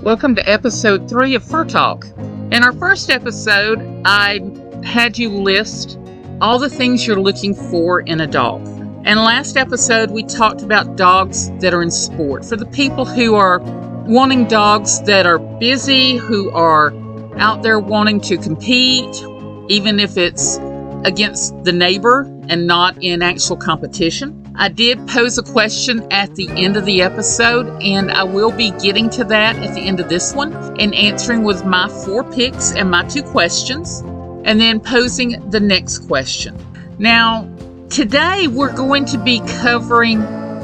Welcome to episode 3 of Fur Talk. In our first episode, I had you list all the things you're looking for in a dog. And last episode, we talked about dogs that are in sport. For the people who are wanting dogs that are busy, who are out there wanting to compete, even if it's against the neighbor and not in actual competition. I did pose a question at the end of the episode, and I will be getting to that at the end of this one and answering with my 4 picks and my 2 questions, and then posing the next question. Now, today we're going to be covering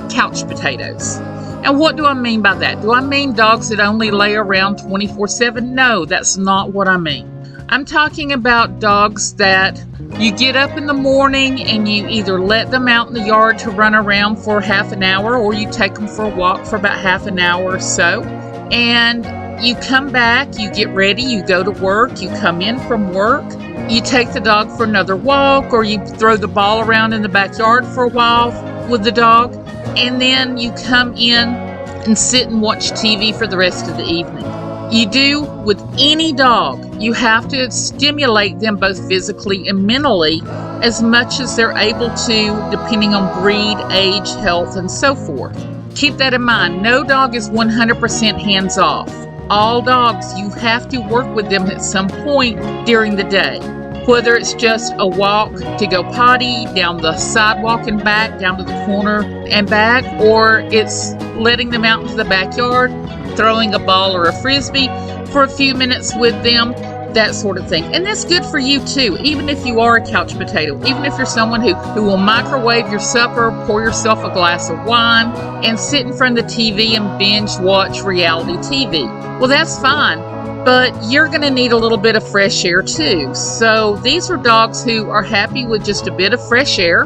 couch potatoes. And what do I mean by that? Do I mean dogs that only lay around 24/7? No, that's not what I mean. I'm talking about dogs that you get up in the morning and you either let them out in the yard to run around for half an hour, or you take them for a walk for about half an hour or so. And you come back, you get ready, you go to work, you come in from work, you take the dog for another walk, or you throw the ball around in the backyard for a while with the dog. And then you come in and sit and watch TV for the rest of the evening. You do with any dog. You have to stimulate them both physically and mentally as much as they're able to, depending on breed, age, health, and so forth. Keep that in mind. No dog is 100% hands off. All dogs, you have to work with them at some point during the day. Whether it's just a walk to go potty, down the sidewalk and back, down to the corner and back, or it's letting them out into the backyard, throwing a ball or a frisbee for a few minutes with them, that sort of thing. And that's good for you too, even if you are a couch potato, even if you're someone who will microwave your supper, pour yourself a glass of wine, and sit in front of the TV and binge watch reality TV. Well, that's fine, but you're going to need a little bit of fresh air too. So these are dogs who are happy with just a bit of fresh air,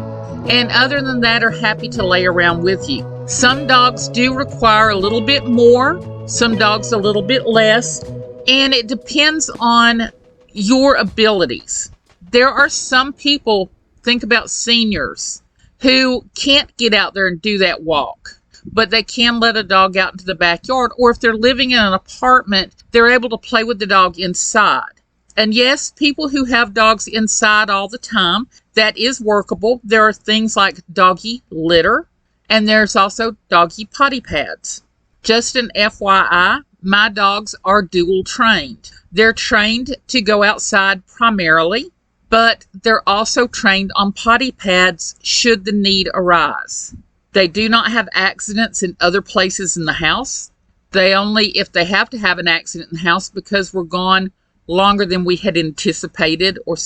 and other than that are happy to lay around with you. Some dogs do require a little bit more, some dogs a little bit less, and it depends on your abilities. There are some people, think about seniors, who can't get out there and do that walk, but they can let a dog out into the backyard, or if they're living in an apartment, they're able to play with the dog inside. And yes, people who have dogs inside all the time, that is workable. There are things like doggy litter, and there's also doggy potty pads. Just an FYI, my dogs are dual trained. They're trained to go outside primarily, but they're also trained on potty pads should the need arise. They do not have accidents in other places in the house. They only, if they have to have an accident in the house because we're gone longer than we had anticipated or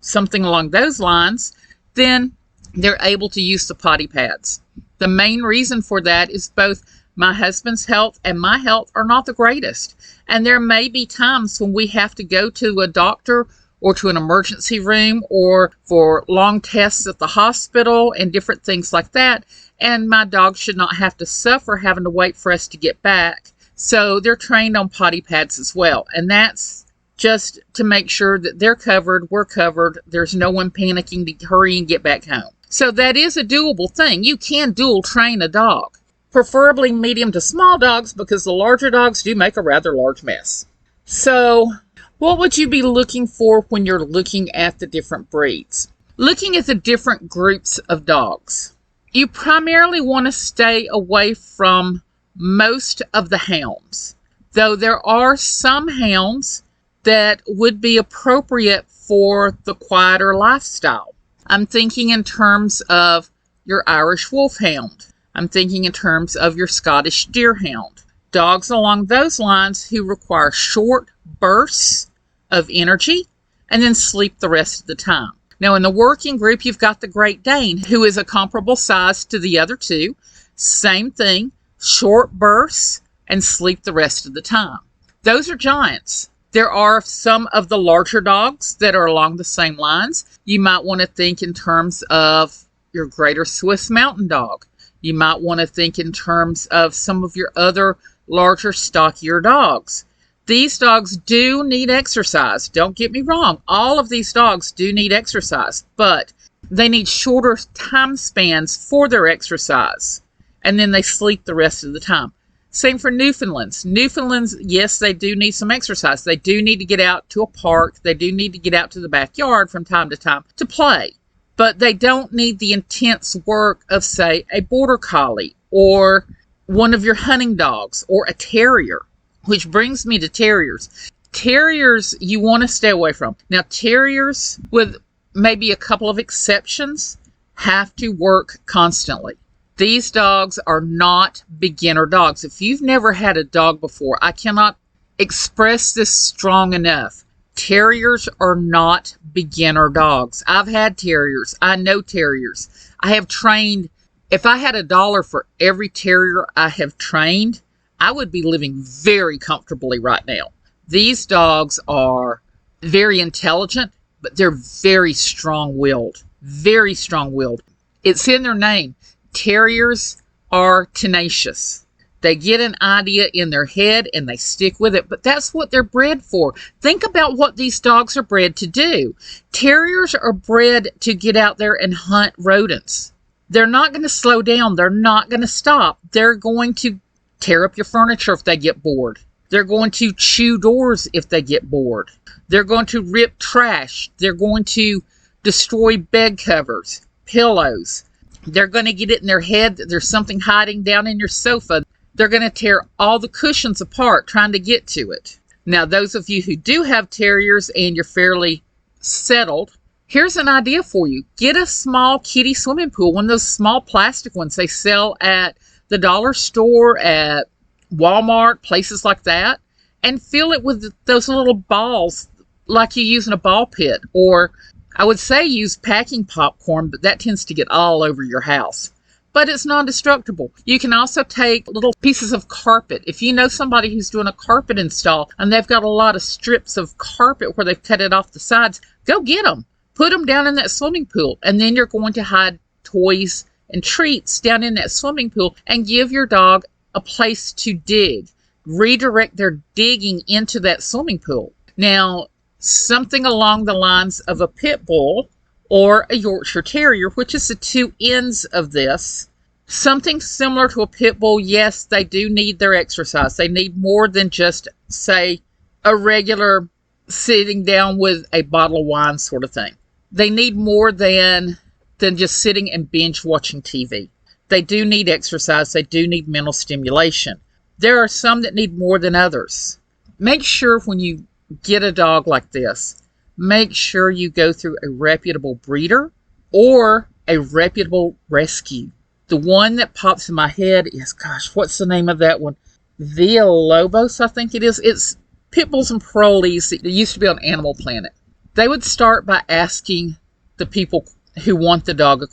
something along those lines, then they're able to use the potty pads. The main reason for that is both my husband's health and my health are not the greatest. And there may be times when we have to go to a doctor or to an emergency room or for long tests at the hospital and different things like that. And my dog should not have to suffer having to wait for us to get back. So they're trained on potty pads as well. And that's just to make sure that they're covered, we're covered. There's no one panicking to hurry and get back home. So that is a doable thing. You can dual train a dog. Preferably medium to small dogs, because the larger dogs do make a rather large mess. So what would you be looking for when you're looking at the different breeds? Looking at the different groups of dogs, you primarily want to stay away from most of the hounds, though there are some hounds that would be appropriate for the quieter lifestyle. I'm thinking in terms of your Irish Wolfhound. I'm thinking in terms of your Scottish Deerhound. Dogs along those lines who require short bursts of energy and then sleep the rest of the time. Now in the working group, you've got the Great Dane, who is a comparable size to the other two. Same thing, short bursts and sleep the rest of the time. Those are giants. There are some of the larger dogs that are along the same lines. You might want to think in terms of your greater Swiss Mountain Dog. You might want to think in terms of some of your other larger, stockier dogs. These dogs do need exercise. Don't get me wrong. All of these dogs do need exercise, but they need shorter time spans for their exercise. And then they sleep the rest of the time. Same for Newfoundlands. Newfoundlands, yes, they do need some exercise. They do need to get out to a park. They do need to get out to the backyard from time to time to play. But they don't need the intense work of, say, a border collie or one of your hunting dogs or a terrier, which brings me to terriers. Terriers you want to stay away from. Now, terriers, with maybe a couple of exceptions, have to work constantly. These dogs are not beginner dogs. If you've never had a dog before, I cannot express this strong enough. Terriers are not beginner dogs. I've had terriers. I know terriers. I have trained. If I had $1 for every terrier I have trained, I would be living very comfortably right now. These dogs are very intelligent, but they're very strong-willed. Very strong-willed. It's in their name. Terriers are tenacious. They get an idea in their head and they stick with it, but that's what they're bred for. Think about what these dogs are bred to do. Terriers are bred to get out there and hunt rodents. They're not going to slow down. They're not going to stop. They're going to tear up your furniture if they get bored. They're going to chew doors if they get bored. They're going to rip trash. They're going to destroy bed covers, pillows. They're going to get it in their head that there's something hiding down in your sofa. They're going to tear all the cushions apart trying to get to it. Now, those of you who do have terriers and you're fairly settled, here's an idea for you. Get a small kiddie swimming pool, one of those small plastic ones they sell at the dollar store, at Walmart, places like that, and fill it with those little balls like you use in a ball pit, or I would say use packing popcorn, but that tends to get all over your house. But it's non-destructible. You can also take little pieces of carpet. If you know somebody who's doing a carpet install and they've got a lot of strips of carpet where they've cut it off the sides, go get them. Put them down in that swimming pool, and then you're going to hide toys and treats down in that swimming pool and give your dog a place to dig. Redirect their digging into that swimming pool. Now, something along the lines of a pit bull or a Yorkshire Terrier, which is the two ends of this. Something similar to a pit bull, yes, they do need their exercise. They need more than just, say, a regular sitting down with a bottle of wine sort of thing. They need more than just sitting and binge watching TV. They do need exercise. They do need mental stimulation. There are some that need more than others. Make sure when you get a dog like this, make sure you go through a reputable breeder or a reputable rescue. The one that pops in my head is, gosh, what's the name of that one? Villalobos, I think it is. It's Pit Bulls and Parolees that used to be on Animal Planet. They would start by asking the people who want the dog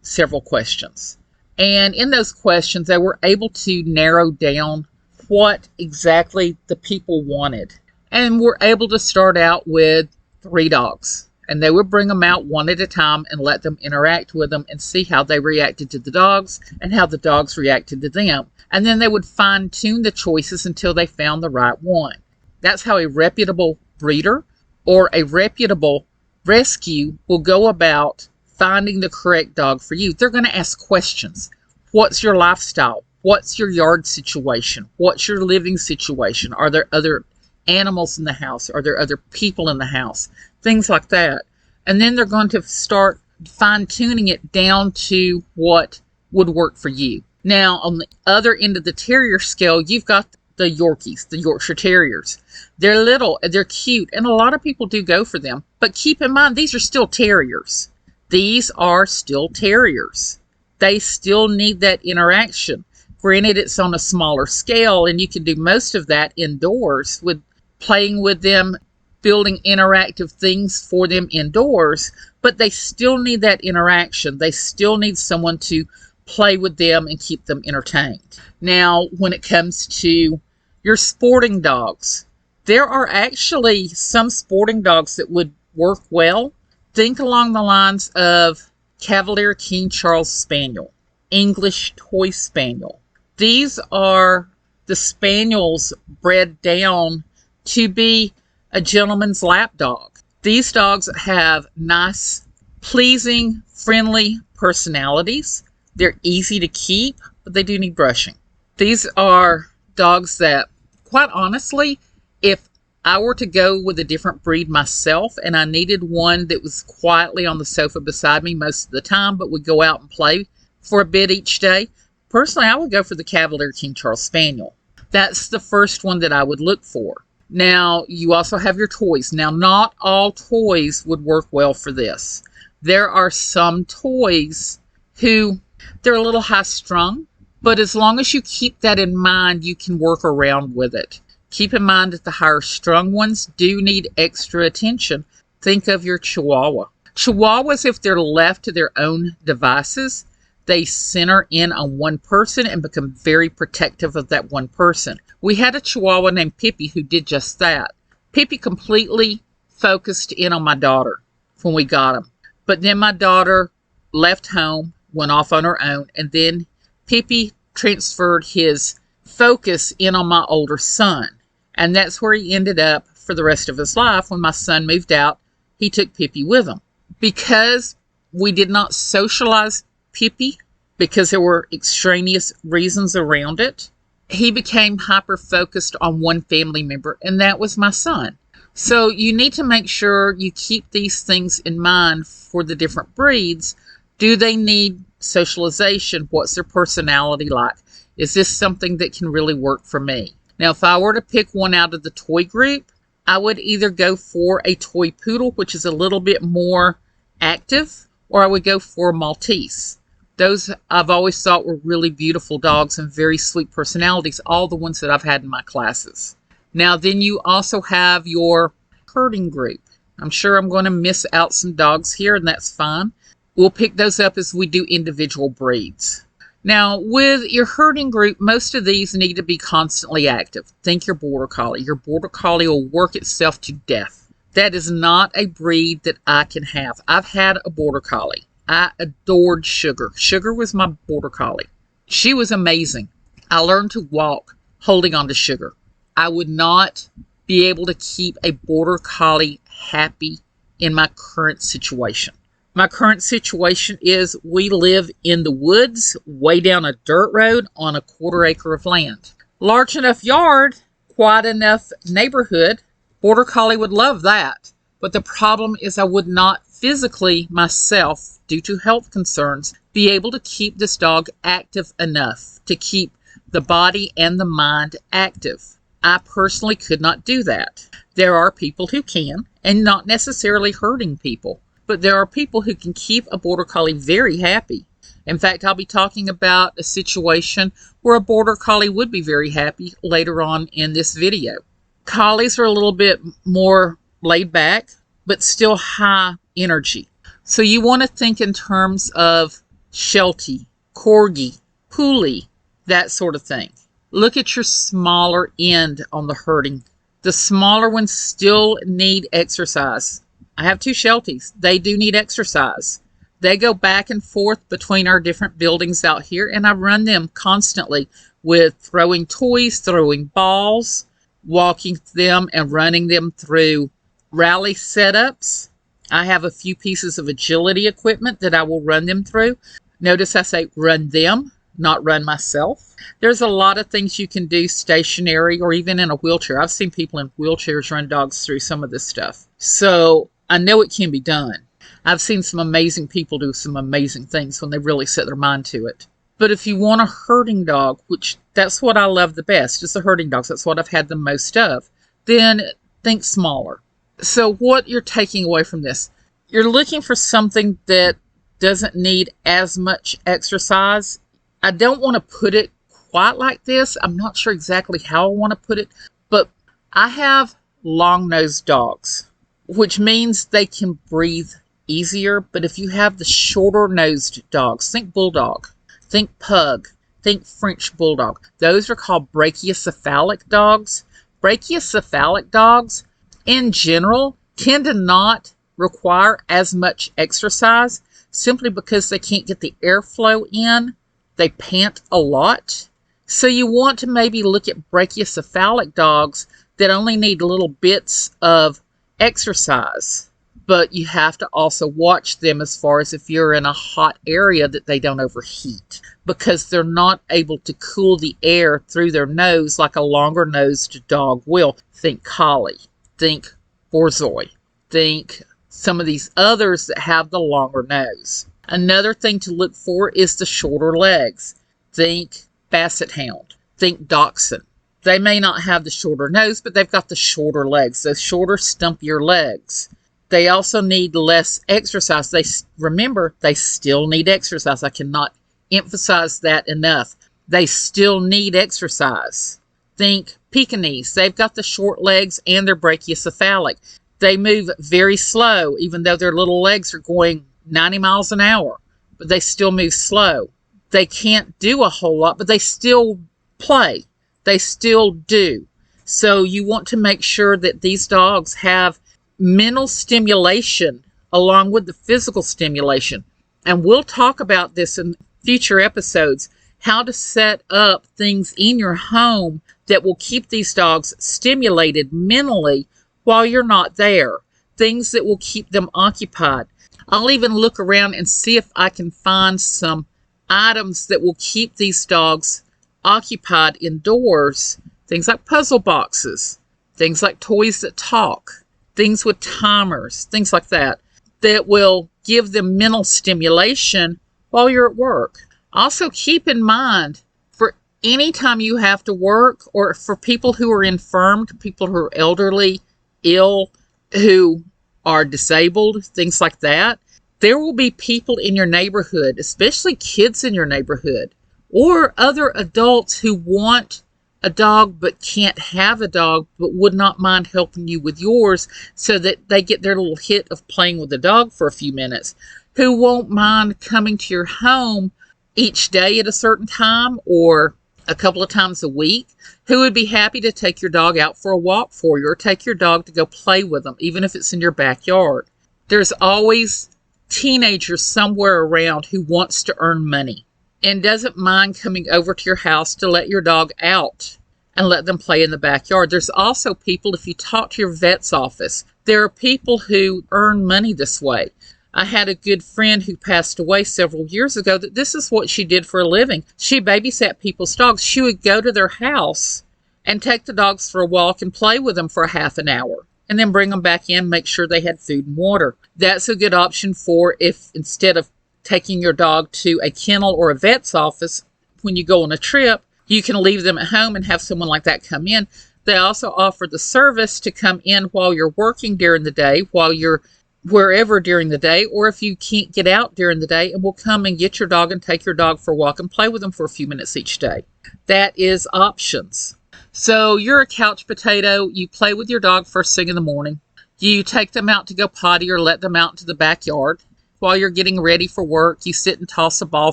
several questions. And in those questions, they were able to narrow down what exactly the people wanted. And were able to start out with 3 dogs. And they would bring them out one at a time and let them interact with them and see how they reacted to the dogs and how the dogs reacted to them. And then they would fine-tune the choices until they found the right one. That's how a reputable breeder or a reputable rescue will go about finding the correct dog for you. They're going to ask questions. What's your lifestyle? What's your yard situation? What's your living situation? Are there other animals in the house? Are there other people in the house? Things like that. And then they're going to start fine-tuning it down to what would work for you. Now, on the other end of the terrier scale, you've got the Yorkies, the Yorkshire Terriers. They're little, they're cute, and a lot of people do go for them. But keep in mind, these are still terriers. These are still terriers. They still need that interaction. Granted, it's on a smaller scale, and you can do most of that indoors with playing with them, building interactive things for them indoors, but they still need that interaction. They still need someone to play with them and keep them entertained. Now, when it comes to your sporting dogs, there are actually some sporting dogs that would work well. Think along the lines of Cavalier King Charles Spaniel, English Toy Spaniel. These are the spaniels bred down to be a gentleman's lap dog. These dogs have nice, pleasing, friendly personalities. They're easy to keep, but they do need brushing. These are dogs that, quite honestly, if I were to go with a different breed myself and I needed one that was quietly on the sofa beside me most of the time, but would go out and play for a bit each day, personally, I would go for the Cavalier King Charles Spaniel. That's the first one that I would look for. Now, you also have your toys. Now, not all toys would work well for this. There are some toys who, they're a little high strung, but as long as you keep that in mind, you can work around with it. Keep in mind that the higher strung ones do need extra attention. Think of your Chihuahua. Chihuahuas, if they're left to their own devices, they center in on one person and become very protective of that one person. We had a Chihuahua named Pippi who did just that. Pippi completely focused in on my daughter when we got him. But then my daughter left home, went off on her own, and then Pippi transferred his focus in on my older son. And that's where he ended up for the rest of his life. When my son moved out, he took Pippi with him. Because we did not socialize Pippi, because there were extraneous reasons around it, he became hyper-focused on one family member, and that was my son. So you need to make sure you keep these things in mind for the different breeds. Do they need socialization? What's their personality like? Is this something that can really work for me? Now, if I were to pick one out of the toy group, I would either go for a toy poodle, which is a little bit more active, or I would go for a Maltese. Those I've always thought were really beautiful dogs and very sweet personalities, all the ones that I've had in my classes. Now, then you also have your herding group. I'm sure I'm going to miss out some dogs here, and that's fine. We'll pick those up as we do individual breeds. Now, with your herding group, most of these need to be constantly active. Think your Border Collie. Your Border Collie will work itself to death. That is not a breed that I can have. I've had a Border Collie. I adored Sugar. Sugar was my Border Collie. She was amazing. I learned to walk holding on to Sugar. I would not be able to keep a Border Collie happy in my current situation. My current situation is we live in the woods, way down a dirt road on a 1/4 acre of land. Large enough yard, quiet enough neighborhood. Border Collie would love that. But the problem is I would not physically myself, due to health concerns, be able to keep this dog active enough to keep the body and the mind active. I personally could not do that. There are people who can, and not necessarily hurting people, but there are people who can keep a Border Collie very happy. In fact, I'll be talking about a situation where a Border Collie would be very happy later on in this video. Collies are a little bit more laid back, but still high energy. So you want to think in terms of Sheltie, Corgi, Poolie, that sort of thing. Look at your smaller end on the herding. The smaller ones still need exercise. I have 2 Shelties. They do need exercise. They go back and forth between our different buildings out here, and I run them constantly with throwing toys, throwing balls, walking them and running them through rally setups. I have a few pieces of agility equipment that I will run them through. Notice I say run them, not run myself. There's a lot of things you can do stationary or even in a wheelchair. I've seen people in wheelchairs run dogs through some of this stuff. So I know it can be done. I've seen some amazing people do some amazing things when they really set their mind to it. But if you want a herding dog, which that's what I love the best, is the herding dogs. That's what I've had the most of. Then think smaller. So what you're taking away from this, you're looking for something that doesn't need as much exercise. I don't want to put it quite like this. I'm not sure exactly how I want to put it, but I have long-nosed dogs, which means they can breathe easier. But if you have the shorter-nosed dogs, think Bulldog, think Pug, think French Bulldog. Those are called brachycephalic dogs. Brachycephalic dogs, in general, tend to not require as much exercise simply because they can't get the airflow in. They pant a lot. So you want to maybe look at brachycephalic dogs that only need little bits of exercise. but you have to also watch them as far as if you're in a hot area that they don't overheat, because they're not able to cool the air through their nose like a longer nosed dog will. Think collie, think borzoi, think some of these others that have the longer nose. Another thing to look for is the shorter legs. Think basset hound, think dachshund. They may not have the shorter nose, but they've got the shorter legs, those shorter, stumpier legs. They also need less exercise. Remember, they still need exercise. I cannot emphasize that enough. They still need exercise. Think Pekingese. They've got the short legs and they're brachiocephalic. They move very slow, even though their little legs are going 90 miles an hour, but they still move slow. They can't do a whole lot, but they still play. They still do. So you want to make sure that these dogs have mental stimulation along with the physical stimulation. And we'll talk about this in future episodes, how to set up things in your home that will keep these dogs stimulated mentally while you're not there. Things that will keep them occupied. I'll even look around and see if I can find some items that will keep these dogs occupied indoors. Things like puzzle boxes, things like toys that talk, things with timers, things like that, that will give them mental stimulation while you're at work. Also keep in mind, for any time you have to work, or for people who are infirmed, people who are elderly, ill, who are disabled, things like that, there will be people in your neighborhood, especially kids in your neighborhood, or other adults who want a dog but can't have a dog but would not mind helping you with yours so that they get their little hit of playing with the dog for a few minutes, who won't mind coming to your home each day at a certain time or a couple of times a week, who would be happy to take your dog out for a walk for you or take your dog to go play with them, even if it's in your backyard. There's always teenagers somewhere around who wants to earn money and doesn't mind coming over to your house to let your dog out and let them play in the backyard. There's also people, if you talk to your vet's office, there are people who earn money this way. I had a good friend who passed away several years ago that this is what she did for a living. She babysat people's dogs. She would go to their house and take the dogs for a walk and play with them for a half an hour and then bring them back in, make sure they had food and water. That's a good option for if instead of taking your dog to a kennel or a vet's office, when you go on a trip, you can leave them at home and have someone like that come in. They also offer the service to come in while you're working during the day, while you're wherever during the day, or if you can't get out during the day, and will come and get your dog and take your dog for a walk and play with them for a few minutes each day. That is options. So you're a couch potato. You play with your dog first thing in the morning. You take them out to go potty or let them out into the backyard. While you're getting ready for work, you sit and toss a ball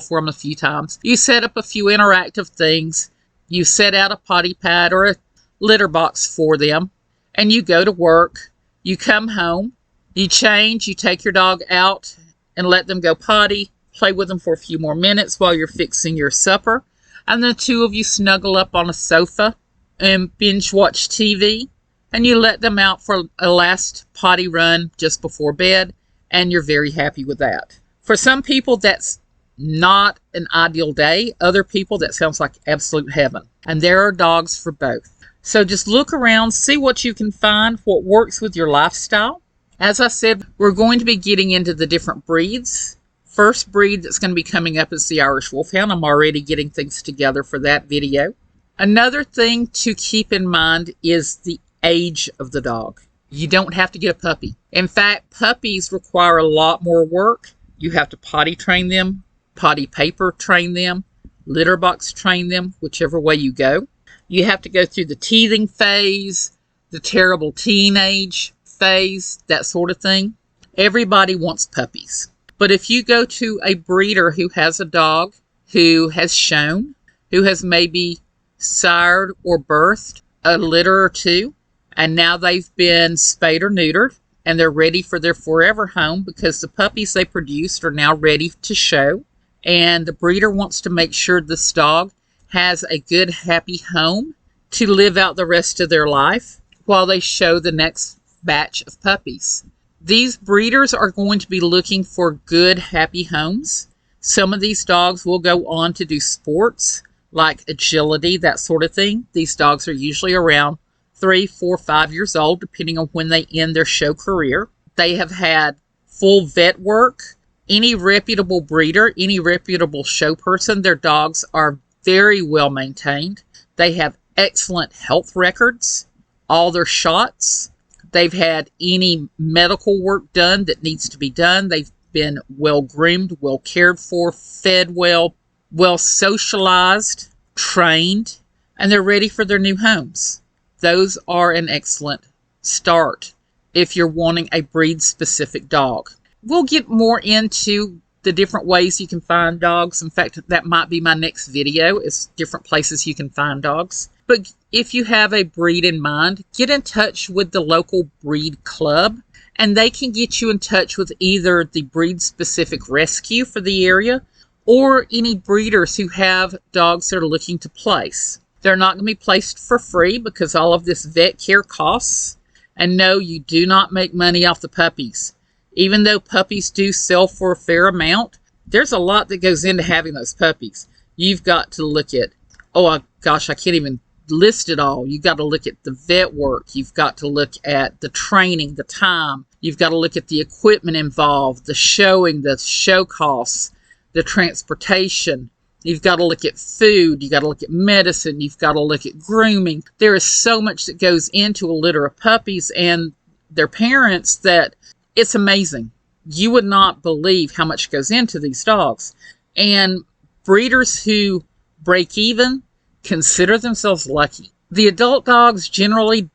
for them a few times. You set up a few interactive things. You set out a potty pad or a litter box for them, and you go to work. You come home. You change, you take your dog out and let them go potty, play with them for a few more minutes while you're fixing your supper, and the two of you snuggle up on a sofa and binge watch TV, and you let them out for a last potty run just before bed, and you're very happy with that. For some people, that's not an ideal day. Other people, that sounds like absolute heaven. And there are dogs for both. So just look around, see what you can find, what works with your lifestyle. As I said, we're going to be getting into the different breeds. First breed that's going to be coming up is the Irish Wolfhound. I'm already getting things together for that video. Another thing to keep in mind is the age of the dog. You don't have to get a puppy. In fact, puppies require a lot more work. You have to potty train them, potty paper train them, litter box train them, whichever way you go. You have to go through the teething phase, the terrible teenage phase, that sort of thing. Everybody wants puppies. But if you go to a breeder who has a dog who has shown, who has maybe sired or birthed a litter or two, and now they've been spayed or neutered, and they're ready for their forever home because the puppies they produced are now ready to show, and the breeder wants to make sure this dog has a good, happy home to live out the rest of their life while they show the next batch of puppies. These breeders are going to be looking for good, happy homes. Some of these dogs will go on to do sports like agility, that sort of thing. These dogs are usually around 3, 4, 5 years old, depending on when they end their show career. They have had full vet work. Any reputable breeder, any reputable show person, their dogs are very well maintained. They have excellent health records, all their shots. They've had any medical work done that needs to be done. They've been well groomed, well cared for, fed well, well socialized, trained, and they're ready for their new homes. Those are an excellent start if you're wanting a breed-specific dog. We'll get more into the different ways you can find dogs. In fact, that might be my next video, is different places you can find dogs. But if you have a breed in mind, get in touch with the local breed club, and they can get you in touch with either the breed-specific rescue for the area or any breeders who have dogs that are looking to place. They're not going to be placed for free because all of this vet care costs. And no, you do not make money off the puppies. Even though puppies do sell for a fair amount, there's a lot that goes into having those puppies. You've got to look at, I can't even list it all. You've got to look at the vet work. You've got to look at the training, the time. You've got to look at the equipment involved, the showing, the show costs, the transportation. You've got to look at food. You've got to look at medicine. You've got to look at grooming. There is so much that goes into a litter of puppies and their parents that it's amazing. You would not believe how much goes into these dogs. And breeders who break even consider themselves lucky. The adult dogs generally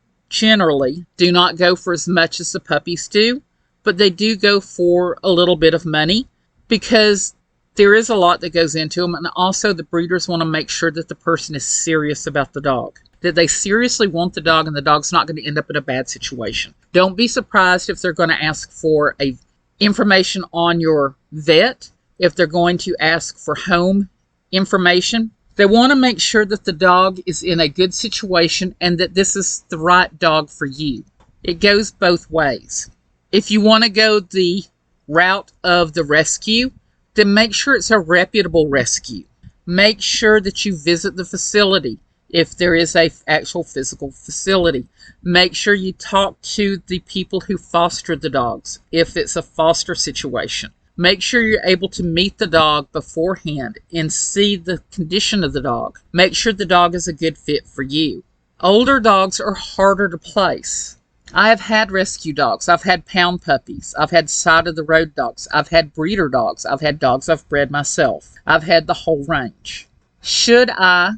do not go for as much as the puppies do, but they do go for a little bit of money because there is a lot that goes into them. And also the breeders want to make sure that the person is serious about the dog, that they seriously want the dog and the dog's not going to end up in a bad situation. Don't be surprised if they're going to ask for information on your vet, if they're going to ask for home information. They want to make sure that the dog is in a good situation and that this is the right dog for you. It goes both ways. If you want to go the route of the rescue, then make sure it's a reputable rescue. Make sure that you visit the facility if there is an actual physical facility. Make sure you talk to the people who foster the dogs if it's a foster situation. Make sure you're able to meet the dog beforehand and see the condition of the dog. Make sure the dog is a good fit for you. Older dogs are harder to place. I have had rescue dogs. I've had pound puppies. I've had side-of-the-road dogs. I've had breeder dogs. I've had dogs I've bred myself. I've had the whole range. Should I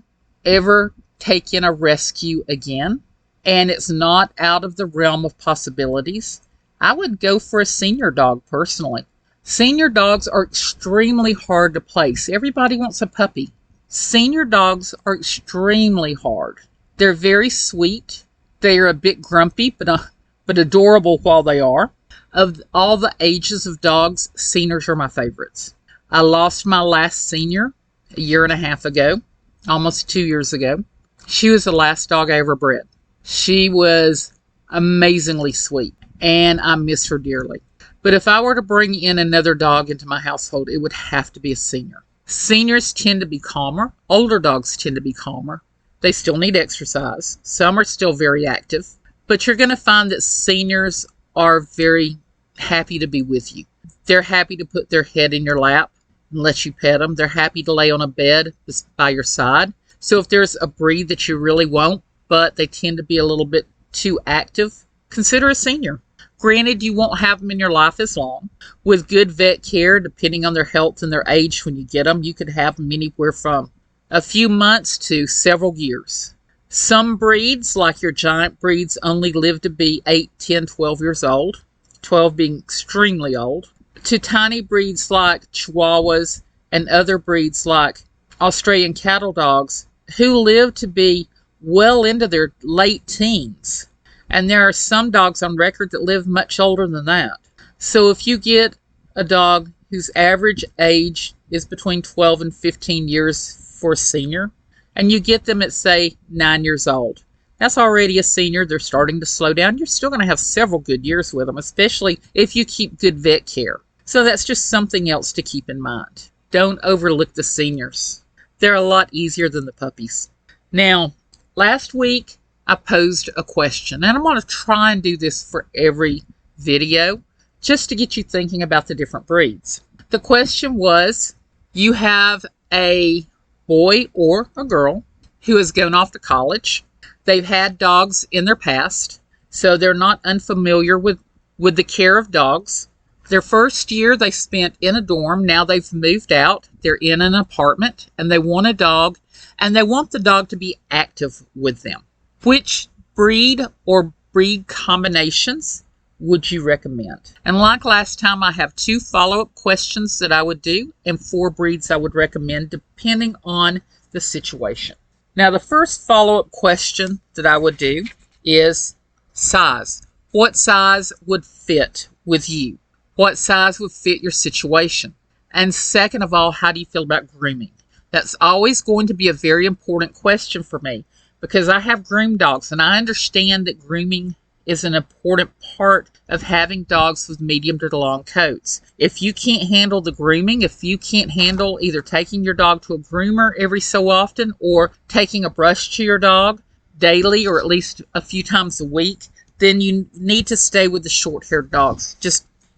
ever take in a rescue again, and it's not out of the realm of possibilities, I would go for a senior dog personally. Senior dogs are extremely hard to place. Everybody wants a puppy. Senior dogs are extremely hard. They're very sweet. They are a bit grumpy, but adorable while they are. Of all the ages of dogs, seniors are my favorites. I lost my last senior a year and a half ago, almost 2 years ago. She was the last dog I ever bred. She was amazingly sweet, and I miss her dearly. But if I were to bring in another dog into my household, it would have to be a senior. Seniors tend to be calmer. Older dogs tend to be calmer. They still need exercise. Some are still very active. But you're going to find that seniors are very happy to be with you. They're happy to put their head in your lap and let you pet them. They're happy to lay on a bed by your side. So if there's a breed that you really want, but they tend to be a little bit too active, consider a senior. Granted, you won't have them in your life as long. With good vet care, depending on their health and their age when you get them, you could have them anywhere from a few months to several years. Some breeds, like your giant breeds, only live to be 8, 10, 12 years old, 12 being extremely old, to tiny breeds like Chihuahuas and other breeds like Australian cattle dogs who live to be well into their late teens. And there are some dogs on record that live much older than that. So if you get a dog whose average age is between 12 and 15 years for a senior, and you get them at, say, 9 years old, That's already a senior. They're starting to slow down. You're still going to have several good years with them, especially if you keep good vet care. So that's just something else to keep in mind. Don't overlook the seniors. They're a lot easier than the puppies. Now, last week I posed a question, and I'm going to try and do this for every video just to get you thinking about the different breeds. The question was, you have a boy or a girl who has gone off to college. They've had dogs in their past, so they're not unfamiliar with the care of dogs. Their first year they spent in a dorm. Now they've moved out. They're in an apartment, and they want a dog, and they want the dog to be active with them. Which breed or breed combinations would you recommend? And like last time, I have 2 follow-up questions that I would do and 4 breeds I would recommend depending on the situation. Now, the first follow-up question that I would do is size. What size would fit with you? What size would fit your situation? And second of all, how do you feel about grooming? That's always going to be a very important question for me because I have groomed dogs, and I understand that grooming is an important part of having dogs with medium to long coats. If you can't handle the grooming, if you can't handle either taking your dog to a groomer every so often or taking a brush to your dog daily or at least a few times a week, then you need to stay with the short-haired dogs.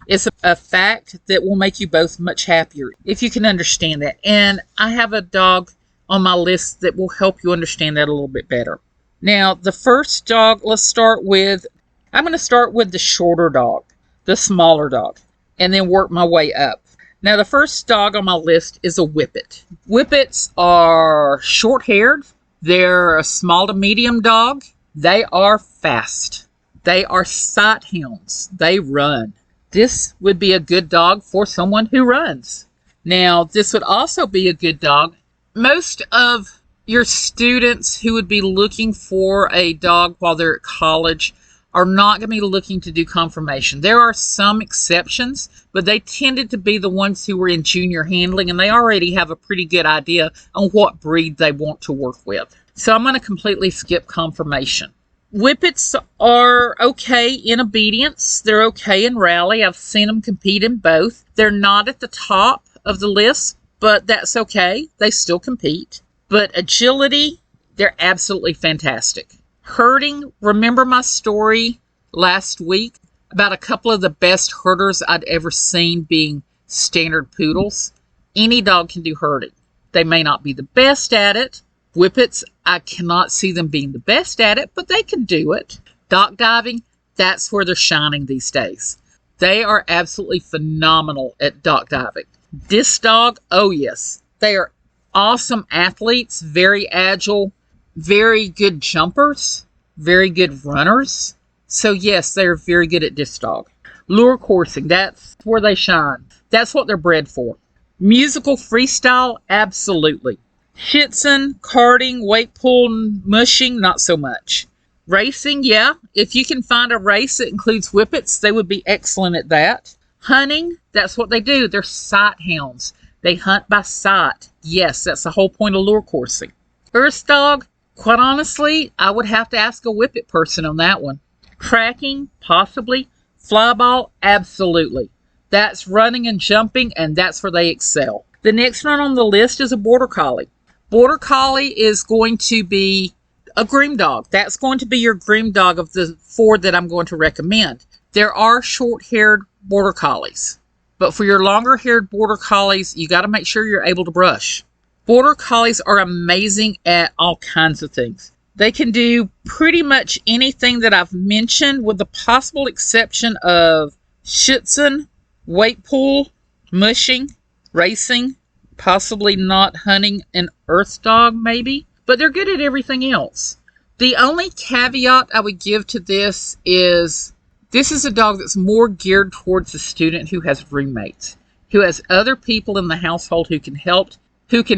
It's a fact that will make you both much happier if you can understand that. And I have a dog on my list that will help you understand that a little bit better. Now, the first dog, I'm going to start with the shorter dog, the smaller dog, and then work my way up. Now, the first dog on my list is a Whippet. Whippets are short-haired. They're a small to medium dog. They are fast. They are sight hounds. They run. This would be a good dog for someone who runs. Now, this would also be a good dog. Most of your students who would be looking for a dog while they're at college are not going to be looking to do conformation. There are some exceptions, but they tended to be the ones who were in junior handling, and they already have a pretty good idea on what breed they want to work with. So I'm going to completely skip conformation. Whippets are okay in obedience. They're okay in rally. I've seen them compete in both. They're not at the top of the list, but that's okay. They still compete. But agility, they're absolutely fantastic. Herding, remember my story last week about a couple of the best herders I'd ever seen being standard poodles? Any dog can do herding. They may not be the best at it. Whippets, I cannot see them being the best at it, but they can do it. Dock diving, that's where they're shining these days. They are absolutely phenomenal at dock diving. This dog, oh yes, they are awesome athletes, very agile, very good jumpers, very good runners. So yes, they're very good at disc dog. Lure coursing, that's where they shine. That's what they're bred for. Musical freestyle, absolutely. Schützen, karting, weight pull, mushing, not so much. Racing, yeah. If you can find a race that includes Whippets, they would be excellent at that. Hunting, that's what they do. They're sight hounds. They hunt by sight. Yes, that's the whole point of lure coursing. Earth dog, quite honestly, I would have to ask a Whippet person on that one. Tracking, possibly. Flyball, absolutely. That's running and jumping, and that's where they excel. The next one on the list is a Border Collie. Border Collie is going to be a groom dog. That's going to be your groom dog of the 4 that I'm going to recommend. There are short-haired Border Collies, but for your longer-haired Border Collies, you got to make sure you're able to brush. Border Collies are amazing at all kinds of things. They can do pretty much anything that I've mentioned with the possible exception of Schützen, weight pull, mushing, racing, possibly not hunting an earth dog maybe, but they're good at everything else. The only caveat I would give to this is a dog that's more geared towards a student who has roommates, who has other people in the household who can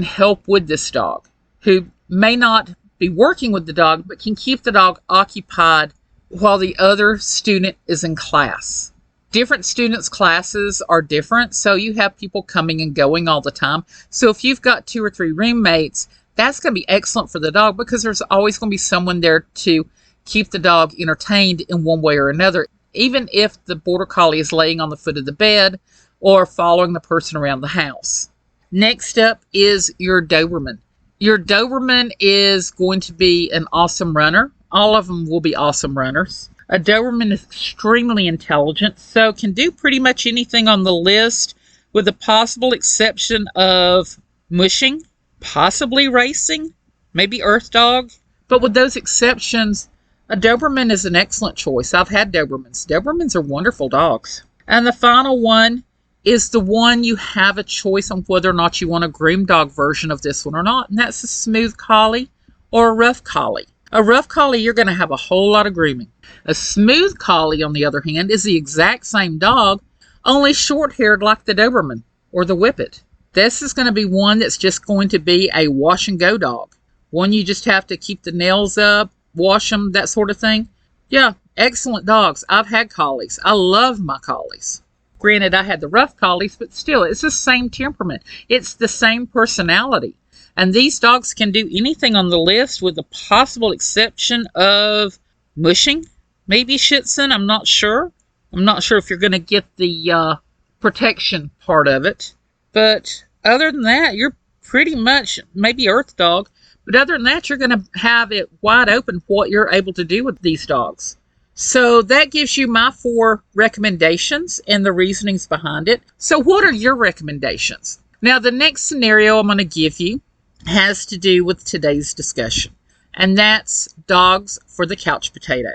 help with this dog, who may not be working with the dog, but can keep the dog occupied while the other student is in class. Different students' classes are different, so you have people coming and going all the time. So if you've got 2 or 3 roommates, That's going to be excellent for the dog because there's always going to be someone there to keep the dog entertained in one way or another, even if the Border Collie is laying on the foot of the bed or following the person around the house. Next up is your Doberman. Your Doberman is going to be an awesome runner. All of them will be awesome runners. A Doberman is extremely intelligent, so can do pretty much anything on the list, with the possible exception of mushing, possibly racing, maybe earth dog. But with those exceptions, a Doberman is an excellent choice. I've had Dobermans. Dobermans are wonderful dogs. And the final one is the one you have a choice on whether or not you want a groom dog version of this one or not, and that's a smooth collie or a rough collie. A rough collie, you're going to have a whole lot of grooming. A smooth collie, on the other hand, is the exact same dog, only short-haired like the Doberman or the Whippet. This is going to be one that's just going to be a wash-and-go dog. One you just have to keep the nails up, wash them, that sort of thing. Yeah, excellent dogs. I've had collies. I love my collies. Granted, I had the rough collies, but still, it's the same temperament. It's the same personality. And these dogs can do anything on the list with the possible exception of mushing. Maybe Schitzen, I'm not sure. I'm not sure if you're going to get the protection part of it. But other than that, you're pretty much maybe earth dog. But other than that, you're going to have it wide open what you're able to do with these dogs. So that gives you my 4 recommendations and the reasonings behind it. So what are your recommendations? Now, the next scenario I'm going to give you has to do with today's discussion, and that's dogs for the couch potato.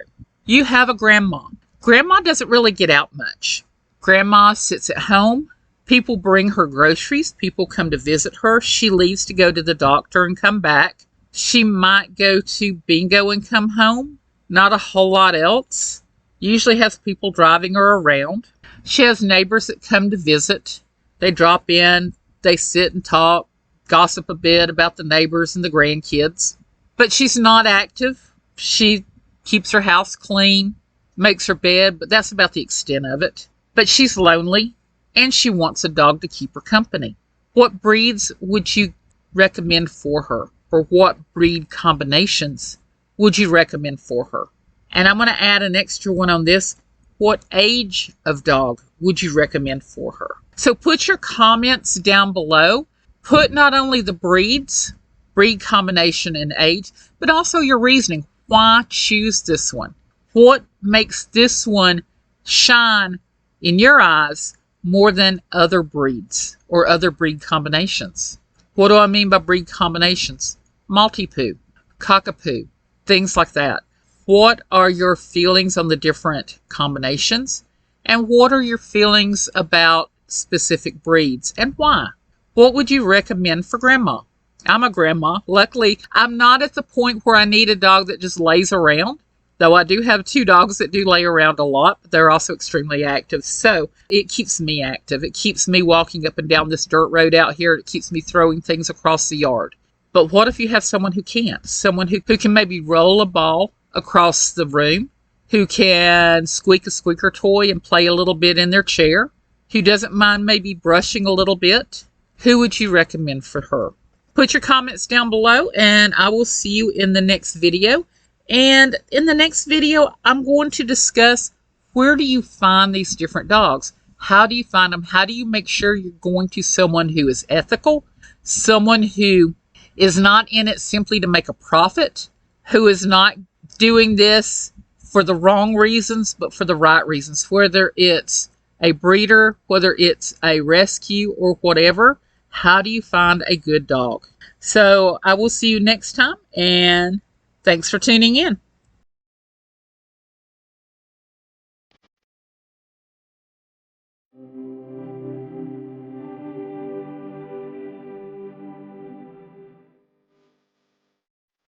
You have a grandma. Grandma doesn't really get out much. Grandma sits at home. People bring her groceries. People come to visit her. She leaves to go to the doctor and come back. She might go to bingo and come home. Not a whole lot else. Usually has people driving her around. She has neighbors that come to visit. They drop in. They sit and talk, gossip a bit about the neighbors and the grandkids. But she's not active. She keeps her house clean, makes her bed, but that's about the extent of it. But she's lonely, and she wants a dog to keep her company. What breeds would you recommend for her? Or what breed combinations would you recommend for her? And I'm going to add an extra one on this. What age of dog would you recommend for her? So put your comments down below. Put not only the breeds, breed combination and age, but also your reasoning. Why choose this one? What makes this one shine in your eyes more than other breeds or other breed combinations? What do I mean by breed combinations? Maltipoo, Cockapoo, things like that. What are your feelings on the different combinations? And what are your feelings about specific breeds and why? What would you recommend for grandma? I'm a grandma. Luckily, I'm not at the point where I need a dog that just lays around, though I do have 2 dogs that do lay around a lot, but they're also extremely active. So it keeps me active. It keeps me walking up and down this dirt road out here. It keeps me throwing things across the yard. But what if you have someone who can't? Someone who can maybe roll a ball across the room, who can squeak a squeaker toy and play a little bit in their chair, who doesn't mind maybe brushing a little bit? Who would you recommend for her? Put your comments down below, and I will see you in the next video. And in the next video, I'm going to discuss, where do you find these different dogs? How do you find them? How do you make sure you're going to someone who is ethical, someone who is not in it simply to make a profit, who is not doing this for the wrong reasons, but for the right reasons, whether it's a breeder, whether it's a rescue or whatever? How do you find a good dog? So I will see you next time, and thanks for tuning in.